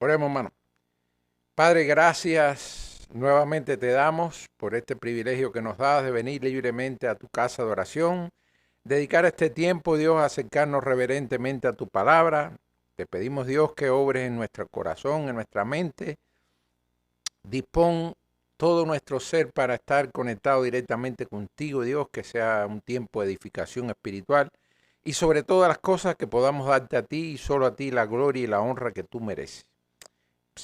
Oremos, hermano. Padre, gracias nuevamente te damos por este privilegio que nos das de venir libremente a tu casa de oración, dedicar este tiempo, Dios, a acercarnos reverentemente a tu palabra. Te pedimos, Dios, que obres en nuestro corazón, en nuestra mente. Dispón todo nuestro ser para estar conectado directamente contigo, Dios, que sea un tiempo de edificación espiritual y sobre todas las cosas que podamos darte a ti y solo a ti la gloria y la honra que tú mereces.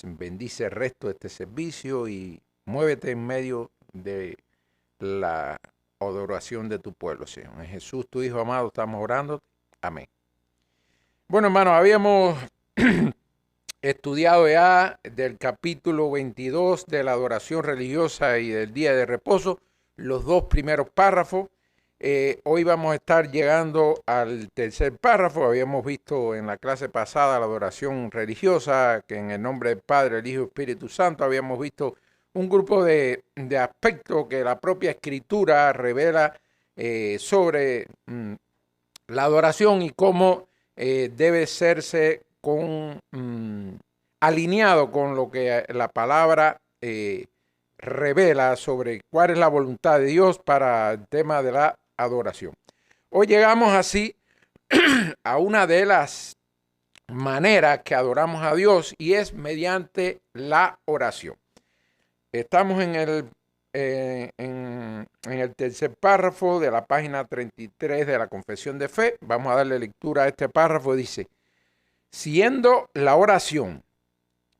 Bendice el resto de este servicio y muévete en medio de la adoración de tu pueblo, Señor. En Jesús, tu Hijo amado, estamos orando. Amén. Bueno, hermanos, habíamos estudiado ya del capítulo 22 de la adoración religiosa y del día de reposo, los dos primeros párrafos. Hoy vamos a estar llegando al tercer párrafo. Habíamos visto en la clase pasada la adoración religiosa, que en el nombre del Padre, el Hijo y el Espíritu Santo habíamos visto un grupo de aspectos que la propia Escritura revela sobre la adoración y cómo debe serse alineado con lo que la palabra revela sobre cuál es la voluntad de Dios para el tema de la adoración. Hoy llegamos así a una de las maneras que adoramos a Dios y es mediante la oración. Estamos en el tercer párrafo de la página 33 de la Confesión de Fe. Vamos a darle lectura a este párrafo. Dice, siendo la oración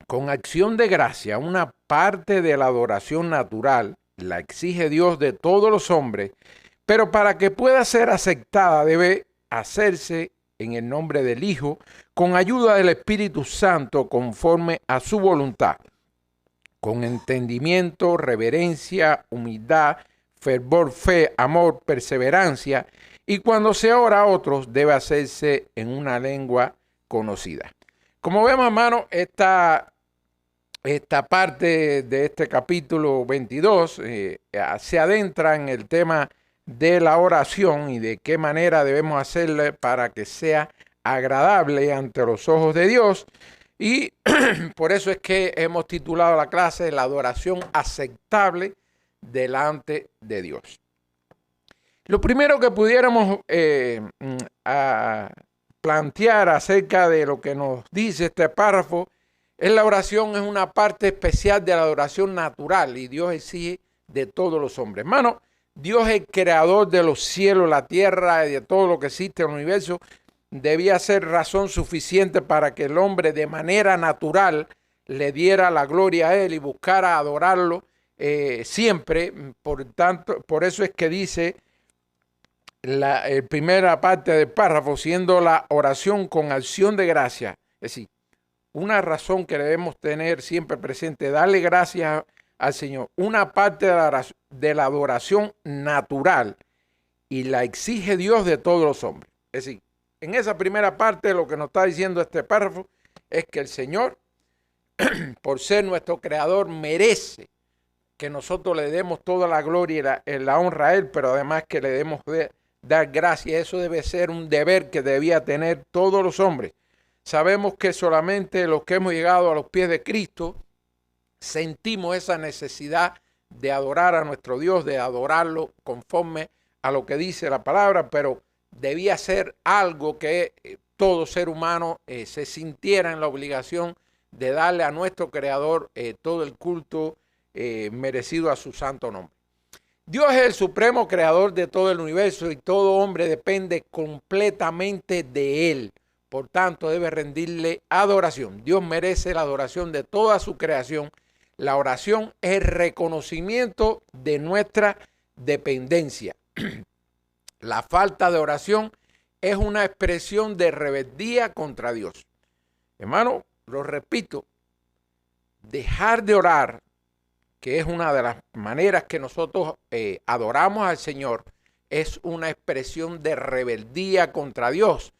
con acción de gracia una parte de la adoración natural, la exige Dios de todos los hombres, pero para que pueda ser aceptada debe hacerse en el nombre del Hijo, con ayuda del Espíritu Santo, conforme a su voluntad, con entendimiento, reverencia, humildad, fervor, fe, amor, perseverancia, y cuando se ora a otros debe hacerse en una lengua conocida. Como vemos, hermano, esta parte de este capítulo 22 se adentra en el tema de la oración y de qué manera debemos hacerla para que sea agradable ante los ojos de Dios. Y por eso es que hemos titulado la clase La adoración aceptable delante de Dios. Lo primero que pudiéramos plantear acerca de lo que nos dice este párrafo es la oración es una parte especial de la adoración natural y Dios exige de todos los hombres. Hermano, Dios es el creador de los cielos, la tierra y de todo lo que existe en el universo. Debía ser razón suficiente para que el hombre de manera natural le diera la gloria a él y buscara adorarlo siempre. Por tanto, por eso es que dice la primera parte del párrafo, siendo la oración con acción de gracia. Es decir, una razón que debemos tener siempre presente, darle gracias al Señor. Una parte de la adoración natural y la exige Dios de todos los hombres. Es decir, en esa primera parte lo que nos está diciendo este párrafo es que el Señor, por ser nuestro creador, merece que nosotros le demos toda la gloria y la honra a Él, pero además que le demos dar gracias. Eso debe ser un deber que debía tener todos los hombres. Sabemos que solamente los que hemos llegado a los pies de Cristo sentimos esa necesidad de adorar a nuestro Dios, de adorarlo conforme a lo que dice la palabra, pero debía ser algo que todo ser humano se sintiera en la obligación de darle a nuestro Creador todo el culto merecido a su santo nombre. Dios es el supremo creador de todo el universo y todo hombre depende completamente de Él. Por tanto, debe rendirle adoración. Dios merece la adoración de toda su creación. La oración es el reconocimiento de nuestra dependencia. La falta de oración es una expresión de rebeldía contra Dios. Hermano, lo repito, dejar de orar, que es una de las maneras que nosotros adoramos al Señor, es una expresión de rebeldía contra Dios.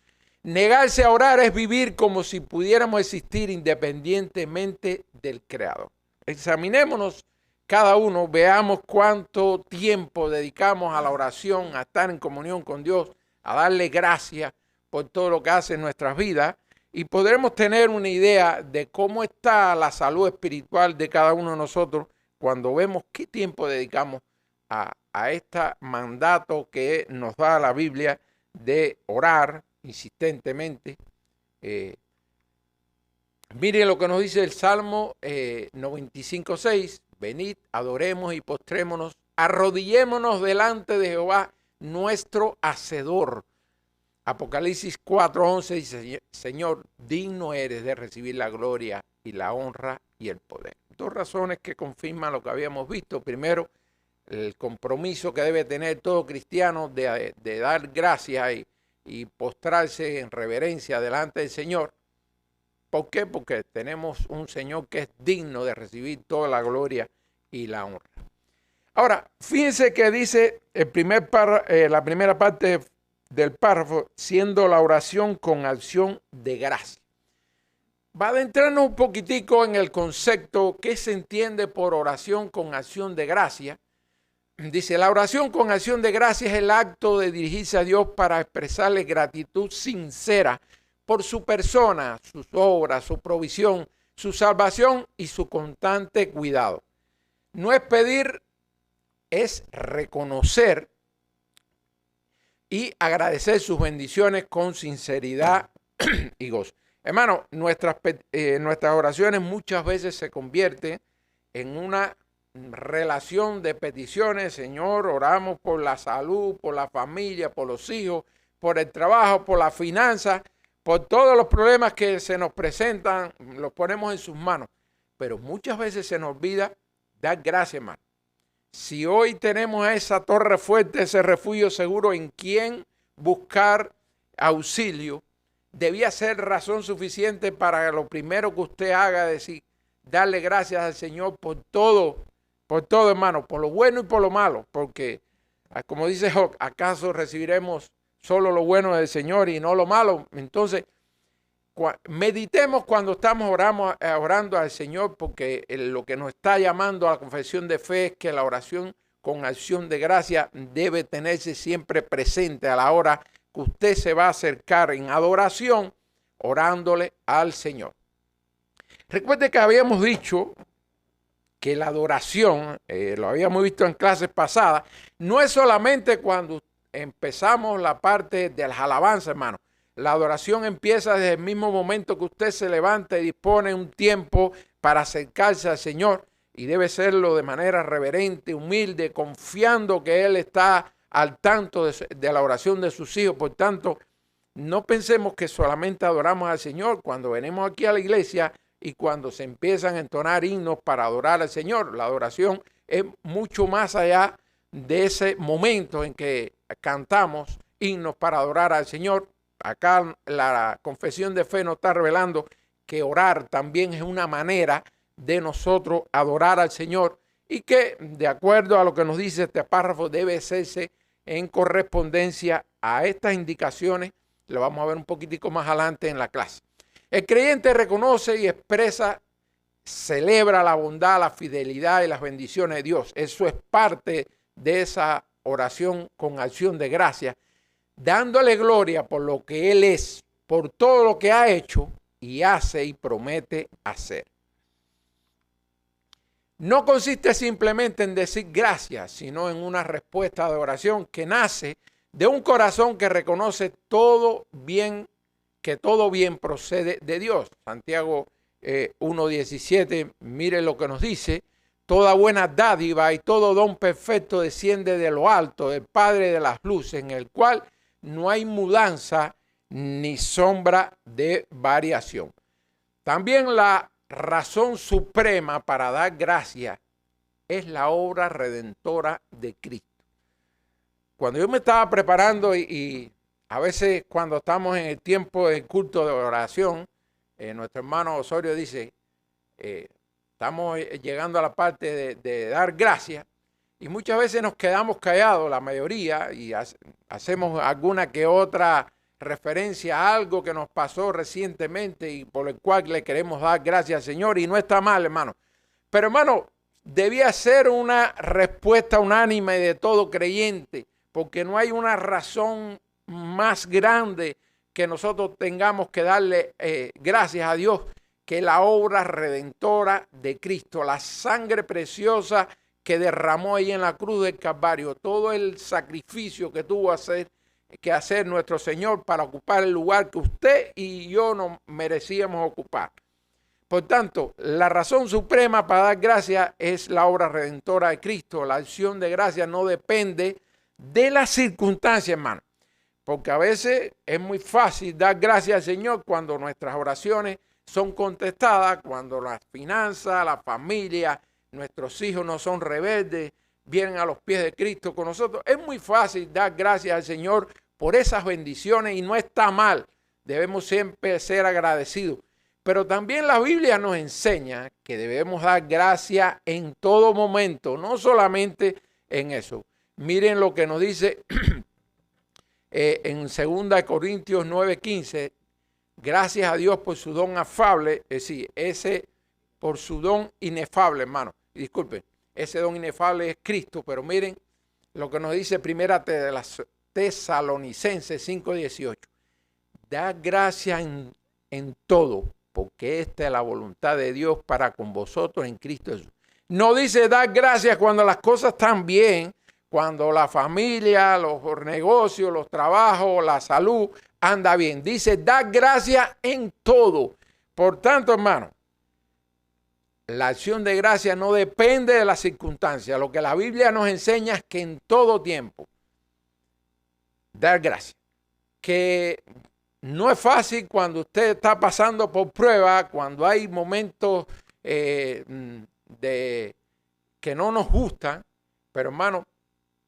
Negarse a orar es vivir como si pudiéramos existir independientemente del Creador. Examinémonos cada uno, veamos cuánto tiempo dedicamos a la oración, a estar en comunión con Dios, a darle gracias por todo lo que hace en nuestras vidas y podremos tener una idea de cómo está la salud espiritual de cada uno de nosotros cuando vemos qué tiempo dedicamos a este mandato que nos da la Biblia de orar insistentemente. Miren lo que nos dice el Salmo 95:6. Venid, adoremos y postrémonos, arrodillémonos delante de Jehová, nuestro Hacedor. Apocalipsis 4:11 dice, Señor, digno eres de recibir la gloria y la honra y el poder. Dos razones que confirman lo que habíamos visto. Primero, el compromiso que debe tener todo cristiano de dar gracias y postrarse en reverencia delante del Señor. ¿Por qué? Porque tenemos un Señor que es digno de recibir toda la gloria y la honra. Ahora, fíjense que dice la primera parte del párrafo, siendo la oración con acción de gracia. Va a adentrarnos un poquitico en el concepto que se entiende por oración con acción de gracia. Dice, la oración con acción de gracia es el acto de dirigirse a Dios para expresarle gratitud sincera por su persona, sus obras, su provisión, su salvación y su constante cuidado. No es pedir, es reconocer y agradecer sus bendiciones con sinceridad y gozo. Hermano, nuestras oraciones muchas veces se convierten en una relación de peticiones. Señor, oramos por la salud, por la familia, por los hijos, por el trabajo, por las finanzas, por todos los problemas que se nos presentan, los ponemos en sus manos. Pero muchas veces se nos olvida dar gracias, hermano. Si hoy tenemos esa torre fuerte, ese refugio seguro en quien buscar auxilio, debía ser razón suficiente para lo primero que usted haga, decir, darle gracias al Señor por todo, hermano, por lo bueno y por lo malo, porque, como dice Job, ¿acaso recibiremos solo lo bueno del Señor y no lo malo? Entonces, meditemos cuando estamos orando al Señor, porque lo que nos está llamando a la confesión de fe es que la oración con acción de gracia debe tenerse siempre presente a la hora que usted se va a acercar en adoración, orándole al Señor. Recuerde que habíamos dicho que la adoración, lo habíamos visto en clases pasadas, no es solamente cuando empezamos la parte de las alabanzas, hermano. La adoración empieza desde el mismo momento que usted se levanta y dispone un tiempo para acercarse al Señor, y debe serlo de manera reverente, humilde, confiando que Él está al tanto de la oración de sus hijos. Por tanto, no pensemos que solamente adoramos al Señor cuando venimos aquí a la iglesia y cuando se empiezan a entonar himnos para adorar al Señor. La adoración es mucho más allá de ese momento en que cantamos himnos para adorar al Señor. Acá la confesión de fe nos está revelando que orar también es una manera de nosotros adorar al Señor, y que, de acuerdo a lo que nos dice este párrafo, debe hacerse en correspondencia a estas indicaciones. Lo vamos a ver un poquitico más adelante en la clase. El creyente reconoce y expresa, celebra la bondad, la fidelidad y las bendiciones de Dios. Eso es parte de esa oración con acción de gracia, dándole gloria por lo que Él es, por todo lo que ha hecho y hace y promete hacer. No consiste simplemente en decir gracias, sino en una respuesta de oración que nace de un corazón que reconoce que todo bien procede de Dios. Santiago 1:17, mire lo que nos dice: toda buena dádiva y todo don perfecto desciende de lo alto, del Padre de las luces, en el cual no hay mudanza ni sombra de variación. También la razón suprema para dar gracias es la obra redentora de Cristo. Cuando yo me estaba preparando y a veces cuando estamos en el tiempo del culto de oración, nuestro hermano Osorio dice, estamos llegando a la parte de dar gracias, y muchas veces nos quedamos callados, la mayoría, y hacemos alguna que otra referencia a algo que nos pasó recientemente y por el cual le queremos dar gracias al Señor, y no está mal, hermano. Pero, hermano, debía ser una respuesta unánime de todo creyente, porque no hay una razón más grande que nosotros tengamos que darle gracias a Dios que la obra redentora de Cristo, la sangre preciosa que derramó ahí en la cruz del Calvario, todo el sacrificio que tuvo que hacer nuestro Señor para ocupar el lugar que usted y yo no merecíamos ocupar. Por tanto, la razón suprema para dar gracias es la obra redentora de Cristo. La acción de gracias no depende de las circunstancias, hermano. Porque a veces es muy fácil dar gracias al Señor cuando nuestras oraciones son contestadas, cuando las finanzas, la familia, nuestros hijos no son rebeldes, vienen a los pies de Cristo con nosotros. Es muy fácil dar gracias al Señor por esas bendiciones y no está mal. Debemos siempre ser agradecidos. Pero también la Biblia nos enseña que debemos dar gracias en todo momento, no solamente en eso. Miren lo que nos dice en 2 Corintios 9:15, gracias a Dios por su don afable, es decir, por su don inefable, hermano. Disculpen, ese don inefable es Cristo, pero miren lo que nos dice Primera de las Tesalonicenses 5:18. Da gracias en todo, porque esta es la voluntad de Dios para con vosotros en Cristo Jesús. No dice dar gracias cuando las cosas están bien, cuando la familia, los negocios, los trabajos, la salud anda bien. Dice dar gracias en todo. Por tanto, hermano, la acción de gracia no depende de las circunstancias. Lo que la Biblia nos enseña es que en todo tiempo dar gracias. Que no es fácil cuando usted está pasando por prueba, cuando hay momentos que no nos gustan, pero hermano,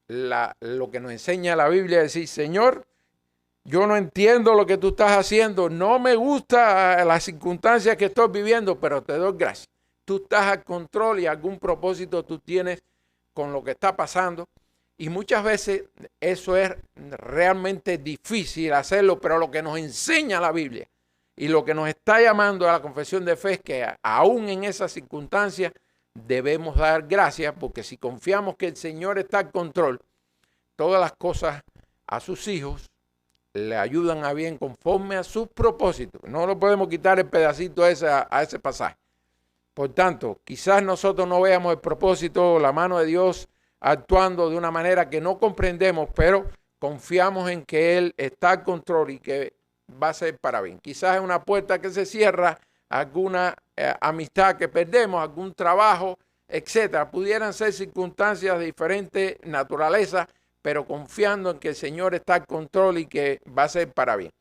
lo que nos enseña la Biblia es decir, Señor, yo no entiendo lo que tú estás haciendo, no me gusta las circunstancias que estoy viviendo, pero te doy gracias. Tú estás al control y algún propósito tú tienes con lo que está pasando. Y muchas veces eso es realmente difícil hacerlo, pero lo que nos enseña la Biblia y lo que nos está llamando a la confesión de fe es que aún en esas circunstancias debemos dar gracias, porque si confiamos que el Señor está al control, todas las cosas a sus hijos le ayudan a bien conforme a sus propósitos. No lo podemos quitar el pedacito a ese pasaje. Por tanto, quizás nosotros no veamos el propósito, la mano de Dios actuando de una manera que no comprendemos, pero confiamos en que Él está al control y que va a ser para bien. Quizás es una puerta que se cierra, alguna amistad que perdemos, algún trabajo, etcétera. Pudieran ser circunstancias de diferente naturaleza, pero confiando en que el Señor está al control y que va a ser para bien.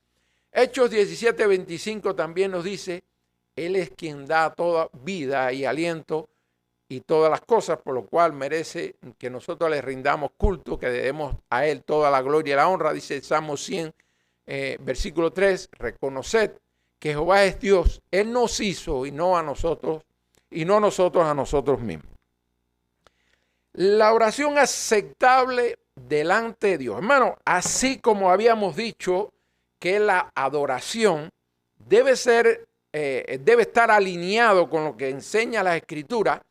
Hechos 17:25 también nos dice, Él es quien da toda vida y aliento y todas las cosas, por lo cual merece que nosotros le rindamos culto, que debemos a Él toda la gloria y la honra. Dice el Salmo 100, versículo 3, reconoced que Jehová es Dios, Él nos hizo y no a nosotros, y no nosotros a nosotros mismos. La oración aceptable delante de Dios. Hermano, así como habíamos dicho que la adoración debe estar alineado con lo que enseña la Escritura,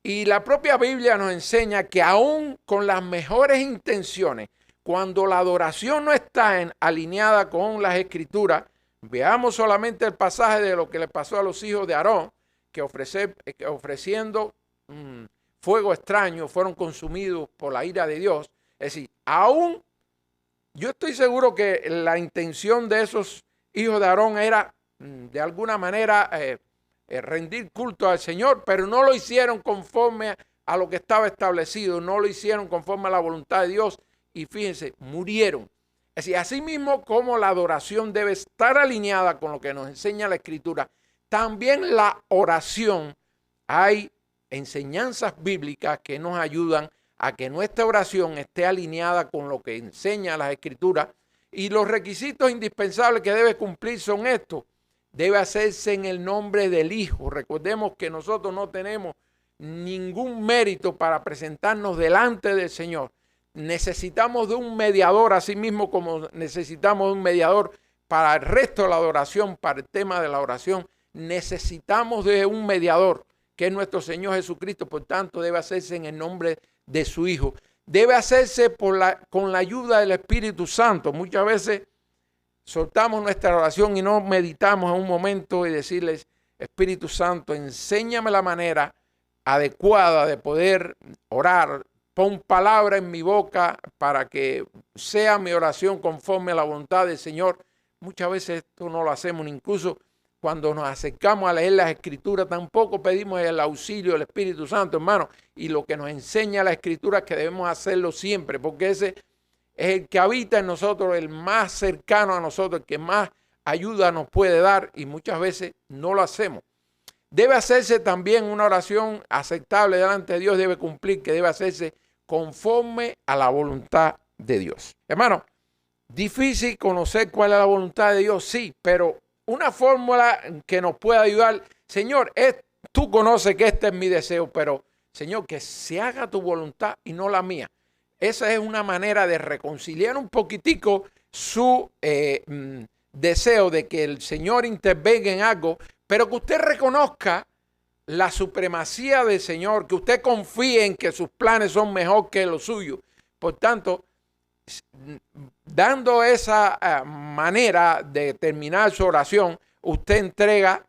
y la propia Biblia nos enseña que aún con las mejores intenciones, cuando la adoración no está alineada con las Escrituras, veamos solamente el pasaje de lo que le pasó a los hijos de Aarón, que ofreciendo fuego extraño fueron consumidos por la ira de Dios. Es decir, aún yo estoy seguro que la intención de esos hijos de Aarón era de alguna manera rendir culto al Señor, pero no lo hicieron conforme a lo que estaba establecido, no lo hicieron conforme a la voluntad de Dios y fíjense, murieron. Es decir, así mismo como la adoración debe estar alineada con lo que nos enseña la Escritura, también la oración, hay enseñanzas bíblicas que nos ayudan a que nuestra oración esté alineada con lo que enseña la Escritura, y los requisitos indispensables que debe cumplir son estos. Debe hacerse en el nombre del Hijo. Recordemos que nosotros no tenemos ningún mérito para presentarnos delante del Señor. Necesitamos de un mediador, así mismo como necesitamos de un mediador para el resto de la adoración, para el tema de la oración. Necesitamos de un mediador, que es nuestro Señor Jesucristo. Por tanto, debe hacerse en el nombre de su Hijo. Debe hacerse con la ayuda del Espíritu Santo. Muchas veces soltamos nuestra oración y no meditamos en un momento y decirles, Espíritu Santo, enséñame la manera adecuada de poder orar. Pon palabra en mi boca para que sea mi oración conforme a la voluntad del Señor. Muchas veces esto no lo hacemos, incluso cuando nos acercamos a leer las Escrituras, tampoco pedimos el auxilio del Espíritu Santo, hermano. Y lo que nos enseña la Escritura es que debemos hacerlo siempre, porque ese es el que habita en nosotros, el más cercano a nosotros, el que más ayuda nos puede dar, y muchas veces no lo hacemos. Debe hacerse también una oración aceptable delante de Dios, debe cumplir, que debe hacerse conforme a la voluntad de Dios. Hermano, difícil conocer cuál es la voluntad de Dios, sí, pero una fórmula que nos pueda ayudar, Señor, tú conoces que este es mi deseo, pero Señor, que se haga tu voluntad y no la mía. Esa es una manera de reconciliar un poquitico su deseo de que el Señor intervenga en algo, pero que usted reconozca la supremacía del Señor, que usted confíe en que sus planes son mejor que los suyos. Por tanto, dando esa manera de terminar su oración, usted entrega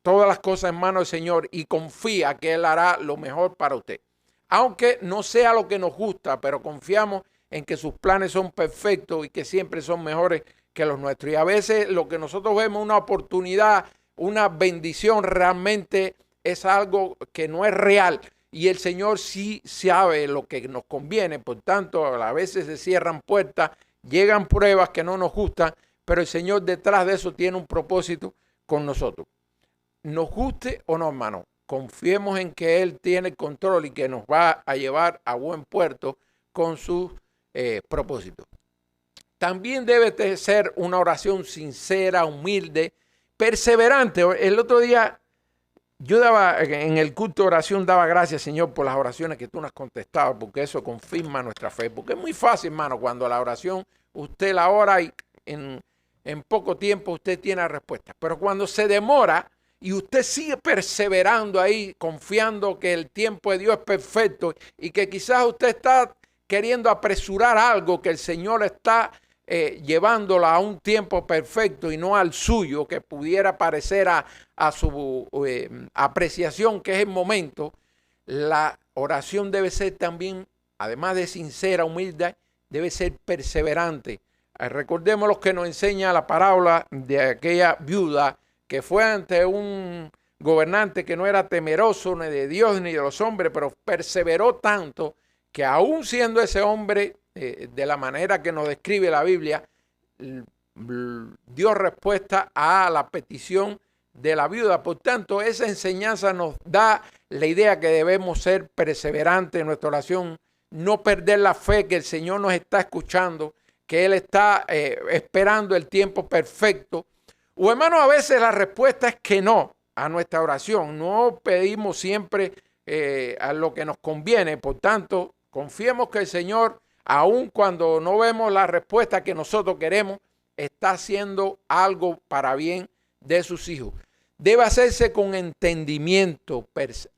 todas las cosas en manos del Señor y confía que Él hará lo mejor para usted. Aunque no sea lo que nos gusta, pero confiamos en que sus planes son perfectos y que siempre son mejores que los nuestros. Y a veces lo que nosotros vemos, una oportunidad, una bendición, realmente es algo que no es real. Y el Señor sí sabe lo que nos conviene. Por tanto, a veces se cierran puertas, llegan pruebas que no nos gustan, pero el Señor detrás de eso tiene un propósito con nosotros. Nos guste o no, hermano, confiemos en que Él tiene el control y que nos va a llevar a buen puerto con sus propósitos. También debe ser una oración sincera, humilde, perseverante. El otro día yo daba, en el culto de oración, daba gracias, Señor, por las oraciones que tú nos has contestado, porque eso confirma nuestra fe. Porque es muy fácil, hermano, cuando la oración usted la ora y en poco tiempo usted tiene la respuesta. Pero cuando se demora y usted sigue perseverando ahí, confiando que el tiempo de Dios es perfecto y que quizás usted está queriendo apresurar algo que el Señor está llevándola a un tiempo perfecto y no al suyo, que pudiera parecer a su apreciación, que es el momento, la oración debe ser también, además de sincera, humilde, debe ser perseverante. Recordemos lo que nos enseña la parábola de aquella viuda que fue ante un gobernante que no era temeroso ni de Dios ni de los hombres, pero perseveró tanto que aún siendo ese hombre de la manera que nos describe la Biblia, dio respuesta a la petición de la viuda. Por tanto, esa enseñanza nos da la idea que debemos ser perseverantes en nuestra oración, no perder la fe que el Señor nos está escuchando, que Él está esperando el tiempo perfecto. O hermano, a veces la respuesta es que no a nuestra oración. No pedimos siempre a lo que nos conviene. Por tanto, confiemos que el Señor, aun cuando no vemos la respuesta que nosotros queremos, está haciendo algo para bien de sus hijos. Debe hacerse con entendimiento,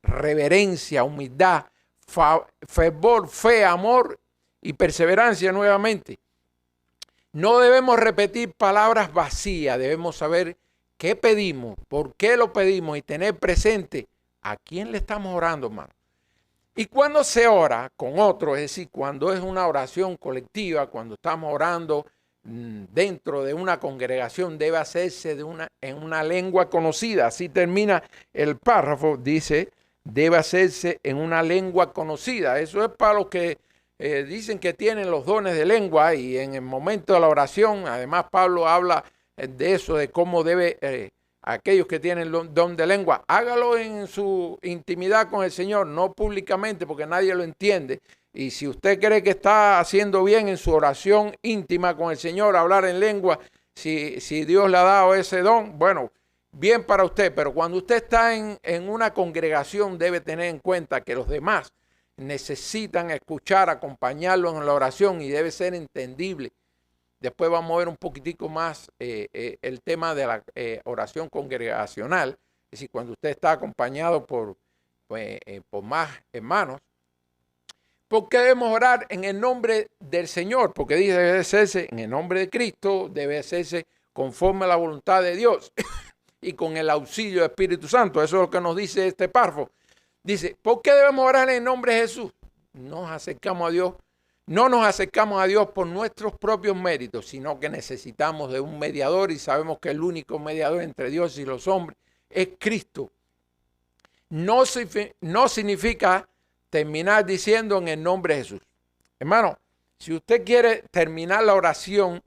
reverencia, humildad, fervor, fe, amor y perseverancia nuevamente. No debemos repetir palabras vacías, debemos saber qué pedimos, por qué lo pedimos y tener presente a quién le estamos orando, hermano. Y cuando se ora con otro, es decir, cuando es una oración colectiva, cuando estamos orando dentro de una congregación, debe hacerse en una lengua conocida. Así termina el párrafo, dice, debe hacerse en una lengua conocida. Eso es para los que dicen que tienen los dones de lengua, y en el momento de la oración, además Pablo habla de eso, de cómo debe aquellos que tienen el don de lengua, hágalo en su intimidad con el Señor, no públicamente porque nadie lo entiende. Y si usted cree que está haciendo bien en su oración íntima con el Señor, hablar en lengua, si Dios le ha dado ese don, bueno, bien para usted. Pero cuando usted está en una congregación, debe tener en cuenta que los demás necesitan escuchar, acompañarlo en la oración, y debe ser entendible. Después vamos a ver un poquitico más el tema de la oración congregacional. Es decir, cuando usted está acompañado por más hermanos. ¿Por qué debemos orar en el nombre del Señor? Porque dice, debe hacerse en el nombre de Cristo, debe hacerse conforme a la voluntad de Dios y con el auxilio del Espíritu Santo. Eso es lo que nos dice este párrafo. Dice, ¿por qué debemos orar en el nombre de Jesús? No nos acercamos a Dios por nuestros propios méritos, sino que necesitamos de un mediador y sabemos que el único mediador entre Dios y los hombres es Cristo. No significa terminar diciendo en el nombre de Jesús. Hermano, si usted quiere terminar la oración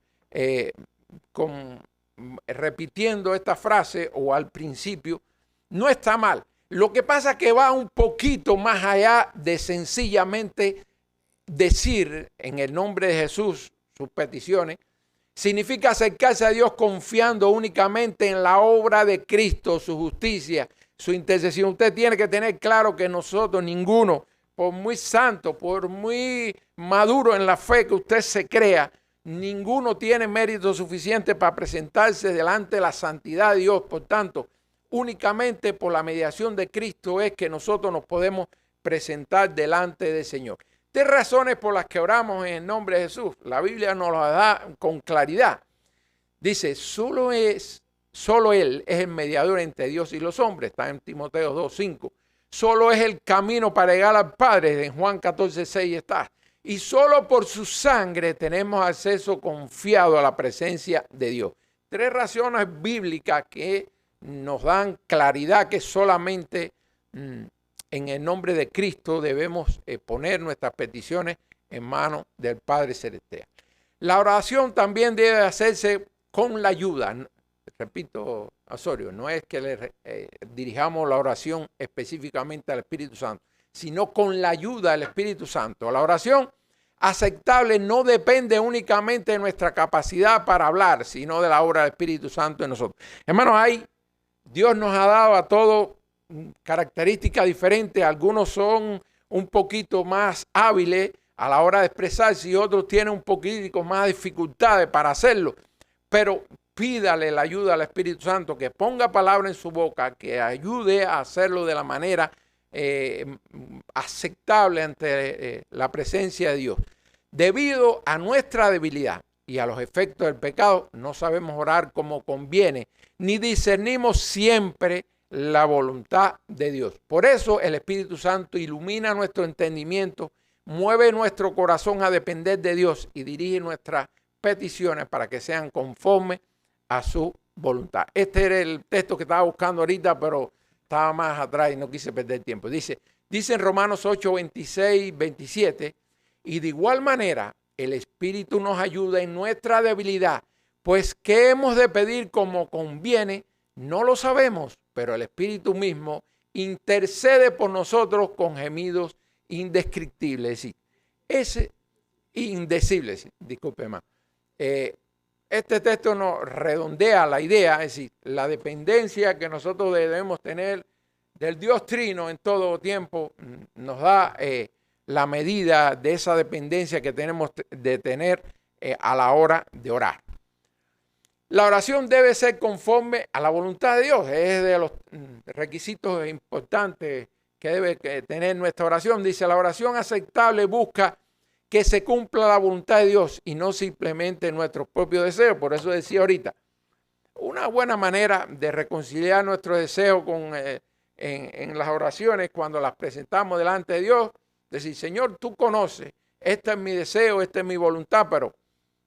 repitiendo esta frase o al principio, no está mal. Lo que pasa es que va un poquito más allá de sencillamente decir en el nombre de Jesús sus peticiones. Significa acercarse a Dios confiando únicamente en la obra de Cristo, su justicia, su intercesión. Usted tiene que tener claro que nosotros, ninguno, por muy santo, por muy maduro en la fe que usted se crea, ninguno tiene mérito suficiente para presentarse delante de la santidad de Dios. Por tanto, únicamente por la mediación de Cristo es que nosotros nos podemos presentar delante del Señor. 3 razones por las que oramos en el nombre de Jesús. La Biblia nos las da con claridad. Dice, solo Él es el mediador entre Dios y los hombres. Está en Timoteo 2:5. Solo es el camino para llegar al Padre. En Juan 14:6 está. Y solo por su sangre tenemos acceso confiado a la presencia de Dios. 3 razones bíblicas que nos dan claridad que solamente en el nombre de Cristo debemos poner nuestras peticiones en manos del Padre Celestial. La oración también debe hacerse con la ayuda. Repito, Osorio, no es que le dirijamos la oración específicamente al Espíritu Santo, sino con la ayuda del Espíritu Santo. La oración aceptable no depende únicamente de nuestra capacidad para hablar, sino de la obra del Espíritu Santo en nosotros. Hermanos, Dios nos ha dado a todos características diferentes. Algunos son un poquito más hábiles a la hora de expresarse y otros tienen un poquito más dificultades para hacerlo. Pero pídale la ayuda al Espíritu Santo, que ponga palabra en su boca, que ayude a hacerlo de la manera aceptable ante la presencia de Dios. Debido a nuestra debilidad y a los efectos del pecado, no sabemos orar como conviene, ni discernimos siempre la voluntad de Dios. Por eso el Espíritu Santo ilumina nuestro entendimiento, mueve nuestro corazón a depender de Dios y dirige nuestras peticiones para que sean conformes a su voluntad. Este era el texto que estaba buscando ahorita, pero estaba más atrás y no quise perder tiempo. Dice en Romanos 8, 26, 27, y de igual manera el Espíritu nos ayuda en nuestra debilidad, pues ¿qué hemos de pedir como conviene? No lo sabemos, pero el Espíritu mismo intercede por nosotros con gemidos indescriptibles. Indecibles, disculpe, hermano. Este texto nos redondea la idea, es decir, la dependencia que nosotros debemos tener del Dios Trino en todo tiempo, nos da la medida de esa dependencia que tenemos de tener a la hora de orar. La oración debe ser conforme a la voluntad de Dios. Es de los requisitos importantes que debe tener nuestra oración. Dice, la oración aceptable busca que se cumpla la voluntad de Dios y no simplemente nuestros propios deseos. Por eso decía ahorita, una buena manera de reconciliar nuestros deseos en las oraciones cuando las presentamos delante de Dios, decir, Señor, tú conoces, este es mi deseo, esta es mi voluntad, pero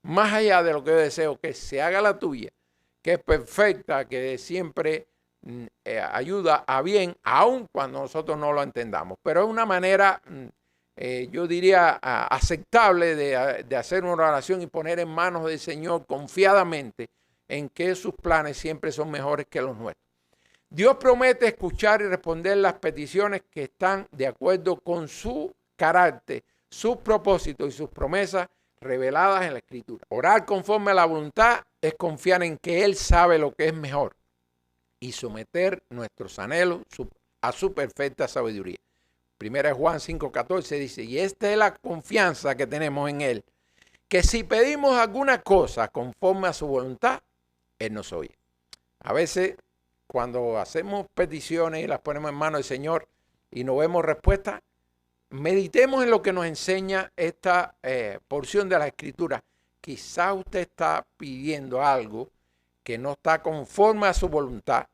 más allá de lo que yo deseo, que se haga la tuya, que es perfecta, que siempre ayuda a bien, aun cuando nosotros no lo entendamos. Pero es una manera, yo diría, aceptable de hacer una oración y poner en manos del Señor confiadamente en que sus planes siempre son mejores que los nuestros. Dios promete escuchar y responder las peticiones que están de acuerdo con su carácter, sus propósitos y sus promesas reveladas en la Escritura. Orar conforme a la voluntad es confiar en que Él sabe lo que es mejor y someter nuestros anhelos a su perfecta sabiduría. 1 Juan 5:14 dice, y esta es la confianza que tenemos en Él, que si pedimos alguna cosa conforme a su voluntad, Él nos oye. A veces, cuando hacemos peticiones y las ponemos en manos del Señor y no vemos respuesta, meditemos en lo que nos enseña esta porción de la Escritura. Quizá usted está pidiendo algo que no está conforme a su voluntad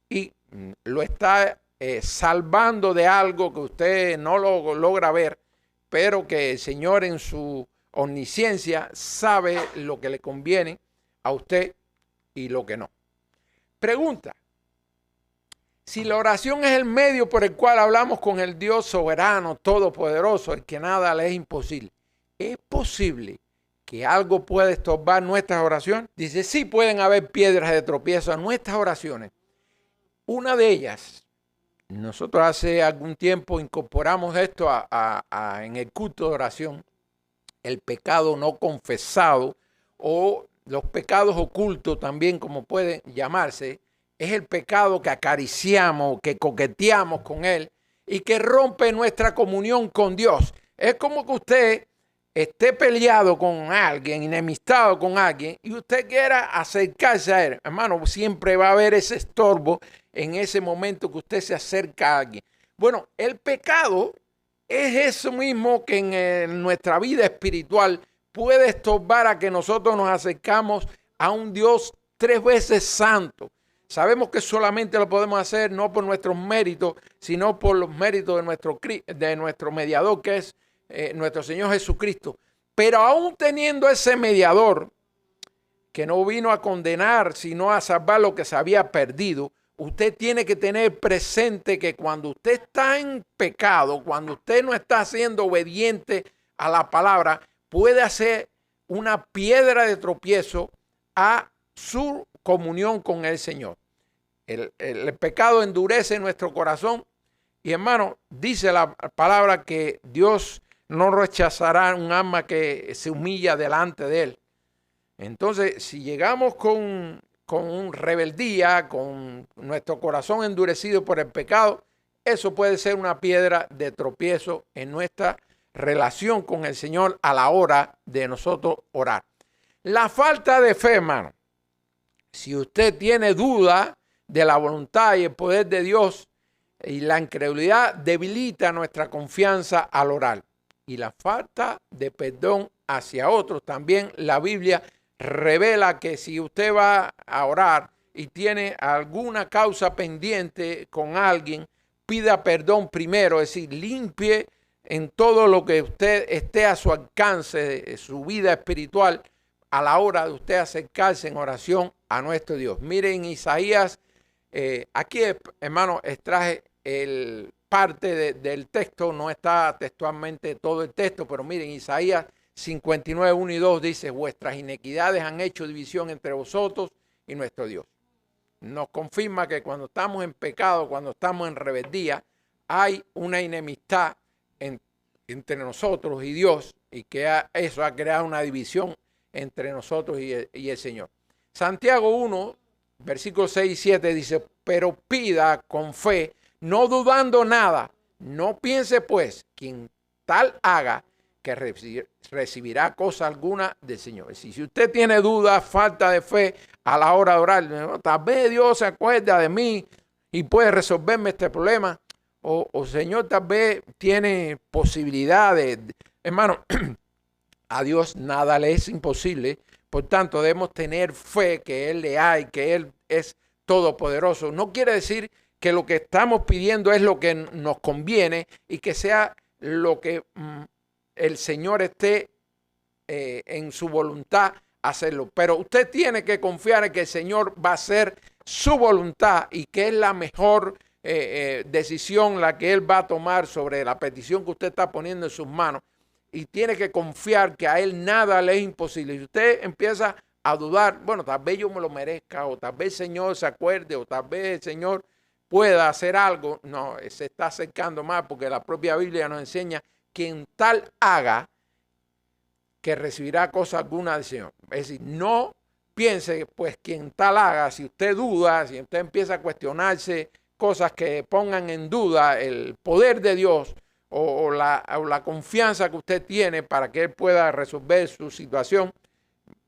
y lo está salvando de algo que usted no lo logra ver, pero que el Señor en su omnisciencia sabe lo que le conviene a usted y lo que no. Pregunta: si la oración es el medio por el cual hablamos con el Dios soberano, todopoderoso, el que nada le es imposible, ¿es posible que algo pueda estorbar nuestras oraciones? Dice, sí pueden haber piedras de tropiezo en nuestras oraciones. Una de ellas, nosotros hace algún tiempo incorporamos esto en el culto de oración, el pecado no confesado o los pecados ocultos también, como pueden llamarse. Es el pecado que acariciamos, que coqueteamos con él y que rompe nuestra comunión con Dios. Es como que usted esté peleado con alguien, enemistado con alguien, y usted quiera acercarse a él. Hermano, siempre va a haber ese estorbo en ese momento que usted se acerca a alguien. Bueno, el pecado es eso mismo que en nuestra vida espiritual puede estorbar a que nosotros nos acercamos a un Dios 3 veces santo. Sabemos que solamente lo podemos hacer no por nuestros méritos, sino por los méritos de nuestro mediador, que es nuestro Señor Jesucristo. Pero aún teniendo ese mediador que no vino a condenar, sino a salvar lo que se había perdido, usted tiene que tener presente que cuando usted está en pecado, cuando usted no está siendo obediente a la palabra, puede hacer una piedra de tropiezo a su comunión con el Señor. El pecado endurece nuestro corazón y, hermano, dice la palabra que Dios no rechazará un alma que se humilla delante de él. Entonces, si llegamos con rebeldía, con nuestro corazón endurecido por el pecado, eso puede ser una piedra de tropiezo en nuestra relación con el Señor a la hora de nosotros orar. La falta de fe, hermano. Si usted tiene duda de la voluntad y el poder de Dios, y la incredulidad debilita nuestra confianza al orar. Y la falta de perdón hacia otros, también la Biblia revela que si usted va a orar y tiene alguna causa pendiente con alguien, pida perdón primero, es decir, limpie en todo lo que usted esté a su alcance de su vida espiritual a la hora de usted acercarse en oración a nuestro Dios. Miren Isaías, aquí, hermano, extraje parte del texto, no está textualmente todo el texto, pero miren, Isaías 59, 1 y 2 dice, vuestras inequidades han hecho división entre vosotros y nuestro Dios. Nos confirma que cuando estamos en pecado, cuando estamos en rebeldía, hay una enemistad entre nosotros y Dios, y que eso ha creado una división entre nosotros y el Señor. Santiago 1, versículos 6 y 7 dice, pero pida con fe, no dudando nada, no piense pues quien tal haga que recibirá cosa alguna del Señor. Si usted tiene dudas, falta de fe a la hora de orar, tal vez Dios se acuerda de mí y puede resolverme este problema, o Señor tal vez tiene posibilidad hermano, a Dios nada le es imposible, por tanto debemos tener fe que Él le hay, que Él es todopoderoso. No quiere decir que lo que estamos pidiendo es lo que nos conviene y que sea lo que el Señor esté en su voluntad hacerlo. Pero usted tiene que confiar en que el Señor va a hacer su voluntad y que es la mejor decisión la que Él va a tomar sobre la petición que usted está poniendo en sus manos. Y tiene que confiar que a Él nada le es imposible. Si usted empieza a dudar, bueno, tal vez yo me lo merezca, o tal vez el Señor se acuerde, o tal vez el Señor pueda hacer algo. No, se está acercando más porque la propia Biblia nos enseña quien tal haga que recibirá cosa alguna del Señor. Es decir, no piense, pues quien tal haga, si usted duda, si usted empieza a cuestionarse cosas que pongan en duda el poder de Dios o la confianza que usted tiene para que Él pueda resolver su situación,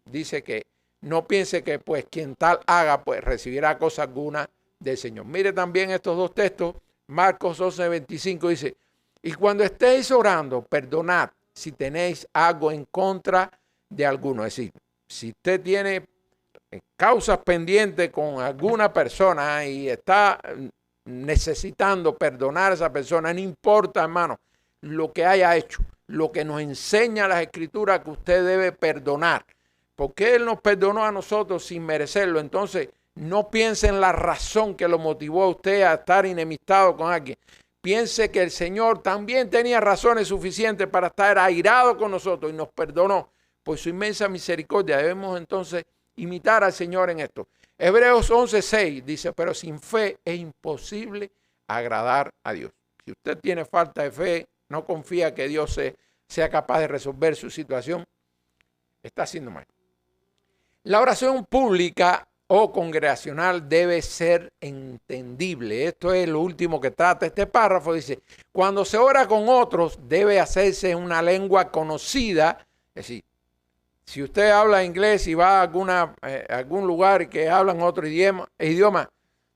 dice que no piense que pues quien tal haga, pues recibirá cosa alguna del Señor. Mire también estos dos textos, Marcos 11, 25 dice, y cuando estéis orando, perdonad si tenéis algo en contra de alguno. Es decir, si usted tiene causas pendientes con alguna persona y está necesitando perdonar a esa persona, no importa, hermano, lo que haya hecho, lo que nos enseña las Escrituras que usted debe perdonar, porque Él nos perdonó a nosotros sin merecerlo. Entonces, no piense en la razón que lo motivó a usted a estar enemistado con alguien. Piense que el Señor también tenía razones suficientes para estar airado con nosotros y nos perdonó por su inmensa misericordia. Debemos entonces imitar al Señor en esto. Hebreos 11:6 dice, pero sin fe es imposible agradar a Dios. Si usted tiene falta de fe, no confía que Dios sea capaz de resolver su situación, está haciendo mal. La oración pública o congregacional debe ser entendible. Esto es lo último que trata este párrafo. Dice, cuando se ora con otros, debe hacerse en una lengua conocida. Es decir, si usted habla inglés y va a algún lugar que hablan otro idioma,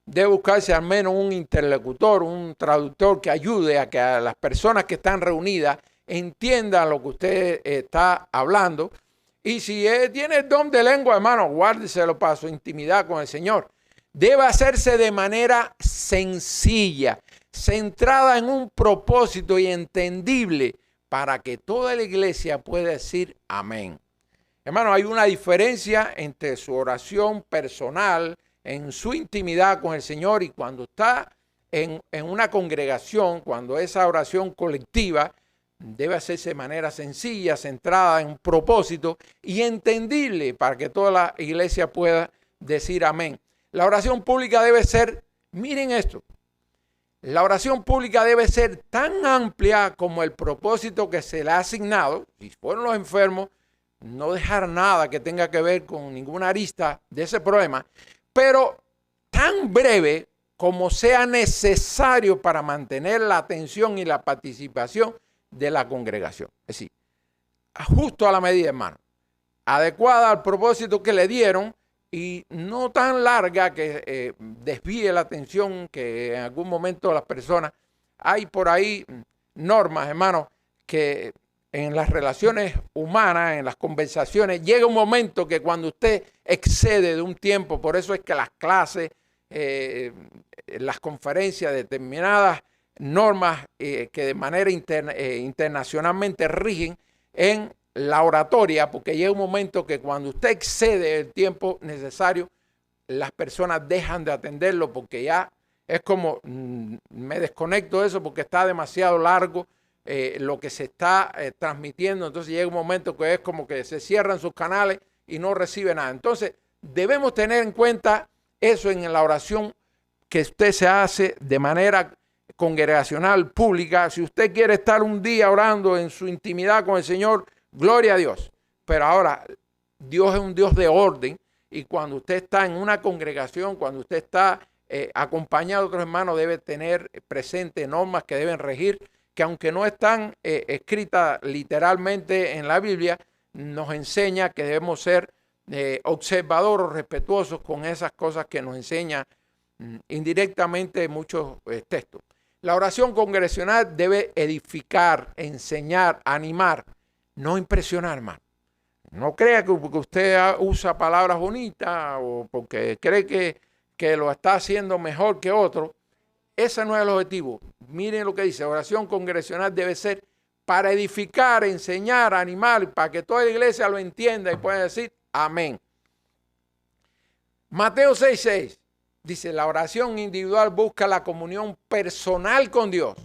debe buscarse al menos un interlocutor, un traductor que ayude a que a las personas que están reunidas entiendan lo que usted está hablando. Y si tiene el don de lengua, hermano, guárdeselo para su intimidad con el Señor. Debe hacerse de manera sencilla, centrada en un propósito y entendible para que toda la iglesia pueda decir amén. Hermano, hay una diferencia entre su oración personal, en su intimidad con el Señor, y cuando está en una congregación, cuando esa oración colectiva debe hacerse de manera sencilla, centrada en un propósito y entendible para que toda la iglesia pueda decir amén. La oración pública debe ser, miren esto, la oración pública debe ser tan amplia como el propósito que se le ha asignado. Si fueron los enfermos, no dejar nada que tenga que ver con ninguna arista de ese problema, pero tan breve como sea necesario para mantener la atención y la participación de la congregación. Es decir, justo a la medida, hermano, adecuada al propósito que le dieron y no tan larga que desvíe la atención, que en algún momento las personas, hay por ahí normas, hermano, que en las relaciones humanas, en las conversaciones, llega un momento que cuando usted excede de un tiempo, por eso es que las clases, las conferencias, determinadas normas que de manera internacionalmente rigen en la oratoria, porque llega un momento que cuando usted excede el tiempo necesario, las personas dejan de atenderlo porque ya es como, me desconecto de eso porque está demasiado largo lo que se está transmitiendo. Entonces llega un momento que es como que se cierran sus canales y no recibe nada. Entonces debemos tener en cuenta eso en la oración que usted se hace de manera congregacional, pública. Si usted quiere estar un día orando en su intimidad con el Señor, gloria a Dios. Pero ahora, Dios es un Dios de orden, y cuando usted está en una congregación, cuando usted está acompañado de otros hermanos, debe tener presente normas que deben regir, que aunque no están escritas literalmente en la Biblia, nos enseña que debemos ser observadores, respetuosos con esas cosas que nos enseñan indirectamente muchos textos. La oración congregacional debe edificar, enseñar, animar, no impresionar, hermano. No crea que porque usted usa palabras bonitas o porque cree que lo está haciendo mejor que otro. Ese no es el objetivo. Miren lo que dice, oración congregacional debe ser para edificar, enseñar, animar, para que toda la iglesia lo entienda y pueda decir amén. Mateo 6:6 dice, la oración individual busca la comunión personal con Dios.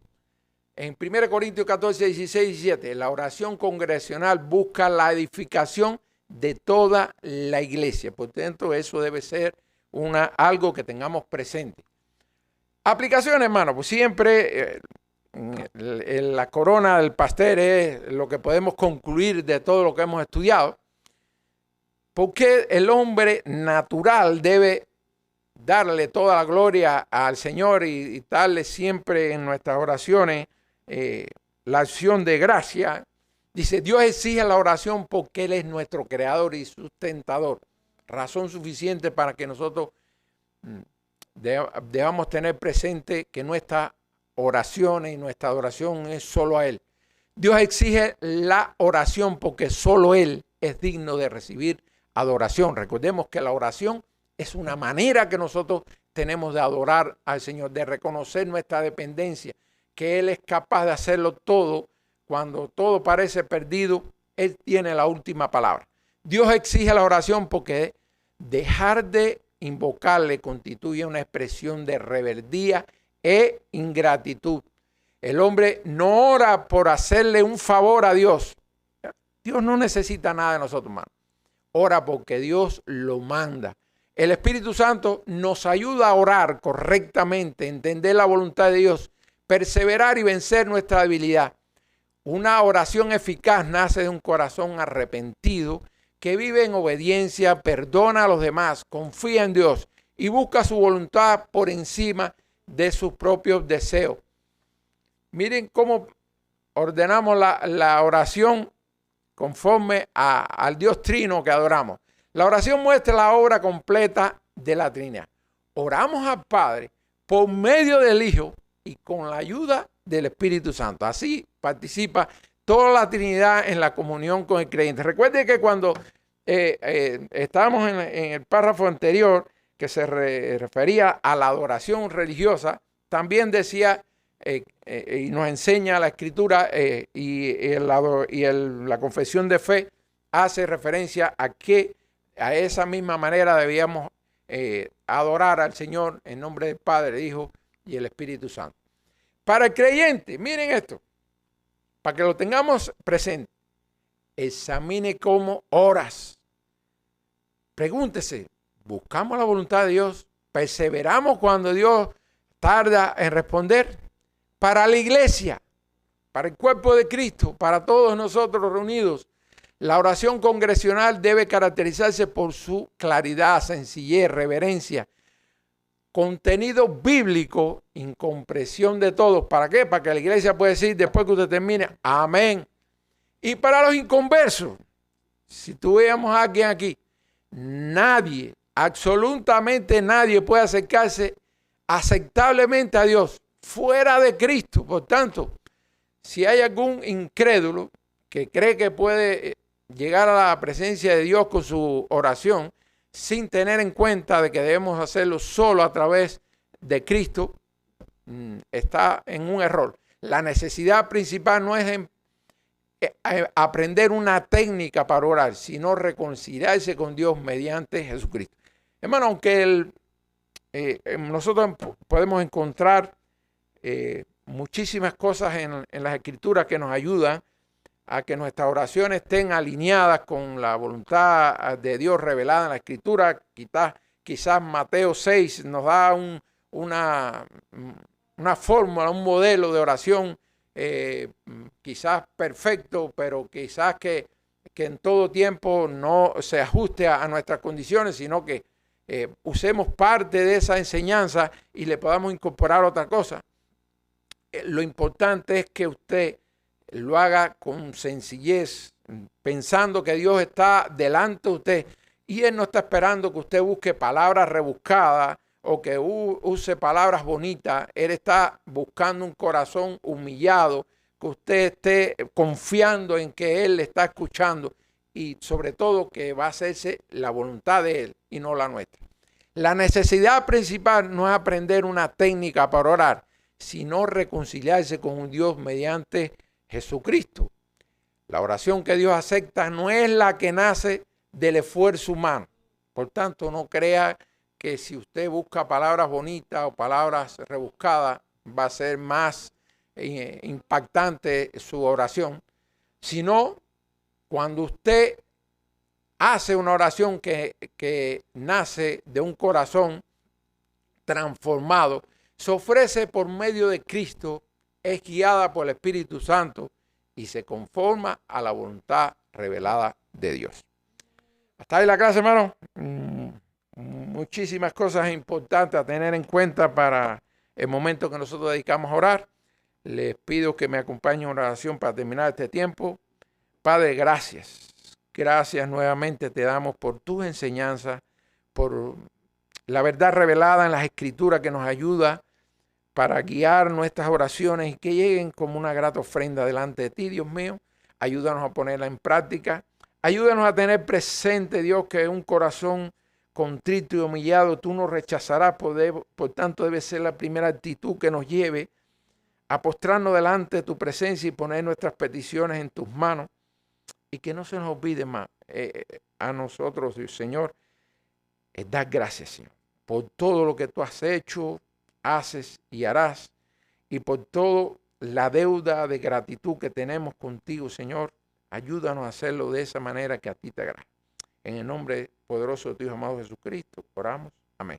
En 1 Corintios 14, 16 y 17, la oración congregacional busca la edificación de toda la iglesia. Por tanto, eso debe ser algo que tengamos presente. Aplicación, hermano, pues siempre la corona del pastel es lo que podemos concluir de todo lo que hemos estudiado. Porque el hombre natural debe darle toda la gloria al Señor y darle siempre en nuestras oraciones la acción de gracia. Dice, Dios exige la oración porque Él es nuestro creador y sustentador. Razón suficiente para que nosotros debamos tener presente que nuestra oración y nuestra adoración es solo a Él. Dios exige la oración porque solo Él es digno de recibir adoración. Recordemos que la oración es una manera que nosotros tenemos de adorar al Señor, de reconocer nuestra dependencia, que Él es capaz de hacerlo todo. Cuando todo parece perdido, Él tiene la última palabra. Dios exige la oración porque dejar de invocarle constituye una expresión de rebeldía e ingratitud. El hombre no ora por hacerle un favor a Dios. Dios no necesita nada de nosotros, hermano. Ora porque Dios lo manda. El Espíritu Santo nos ayuda a orar correctamente, entender la voluntad de Dios, perseverar y vencer nuestra debilidad. Una oración eficaz nace de un corazón arrepentido que vive en obediencia, perdona a los demás, confía en Dios y busca su voluntad por encima de sus propios deseos. Miren cómo ordenamos la oración conforme al Dios Trino que adoramos. La oración muestra la obra completa de la Trinidad. Oramos al Padre por medio del Hijo y con la ayuda del Espíritu Santo. Así participa toda la Trinidad en la comunión con el creyente. Recuerde que cuando estábamos en el párrafo anterior que se refería a la adoración religiosa, también decía y nos enseña la Escritura la confesión de fe hace referencia a que a esa misma manera debíamos adorar al Señor en nombre del Padre, del Hijo y el Espíritu Santo. Para el creyente, miren esto, para que lo tengamos presente, examine cómo oras. Pregúntese, ¿buscamos la voluntad de Dios? ¿Perseveramos cuando Dios tarda en responder? Para la iglesia, para el cuerpo de Cristo, para todos nosotros reunidos, la oración congregacional debe caracterizarse por su claridad, sencillez, reverencia, contenido bíblico, incomprensión de todos. ¿Para qué? Para que la iglesia pueda decir después que usted termine, amén. Y para los inconversos, si tuviéramos a alguien aquí, nadie, absolutamente nadie puede acercarse aceptablemente a Dios fuera de Cristo. Por tanto, si hay algún incrédulo que cree que puede llegar a la presencia de Dios con su oración sin tener en cuenta de que debemos hacerlo solo a través de Cristo, está en un error. La necesidad principal no es aprender una técnica para orar, sino reconciliarse con Dios mediante Jesucristo. Hermano, aunque nosotros podemos encontrar muchísimas cosas en las Escrituras que nos ayudan a que nuestras oraciones estén alineadas con la voluntad de Dios revelada en la Escritura. Quizás Mateo 6 nos da una fórmula, un modelo de oración quizás perfecto, pero quizás que en todo tiempo no se ajuste a nuestras condiciones, sino que usemos parte de esa enseñanza y le podamos incorporar otra cosa. Lo importante es que usted lo haga con sencillez, pensando que Dios está delante de usted y Él no está esperando que usted busque palabras rebuscadas o que use palabras bonitas. Él está buscando un corazón humillado, que usted esté confiando en que Él le está escuchando y sobre todo que va a hacerse la voluntad de Él y no la nuestra. La necesidad principal no es aprender una técnica para orar, sino reconciliarse con un Dios mediante Jesucristo. La oración que Dios acepta no es la que nace del esfuerzo humano. Por tanto, no crea que si usted busca palabras bonitas o palabras rebuscadas, va a ser más impactante su oración, sino cuando usted hace una oración que nace de un corazón transformado, se ofrece por medio de Cristo, es guiada por el Espíritu Santo y se conforma a la voluntad revelada de Dios. Hasta ahí la clase, hermano. Muchísimas cosas importantes a tener en cuenta para el momento que nosotros dedicamos a orar. Les pido que me acompañen en oración para terminar este tiempo. Padre, gracias. Gracias nuevamente te damos por tus enseñanzas, por la verdad revelada en las Escrituras que nos ayuda para guiar nuestras oraciones y que lleguen como una grata ofrenda delante de ti, Dios mío. Ayúdanos a ponerla en práctica. Ayúdanos a tener presente, Dios, que un corazón contrito y humillado tú no rechazarás. Por tanto, debe ser la primera actitud que nos lleve a postrarnos delante de tu presencia y poner nuestras peticiones en tus manos. Y que no se nos olvide más a nosotros, Dios, Señor, dar gracias, Señor, por todo lo que tú has hecho, haces y harás, y por todo la deuda de gratitud que tenemos contigo, Señor. Ayúdanos a hacerlo de esa manera que a ti te agrada. En el nombre poderoso de tu Hijo amado Jesucristo, oramos. Amén.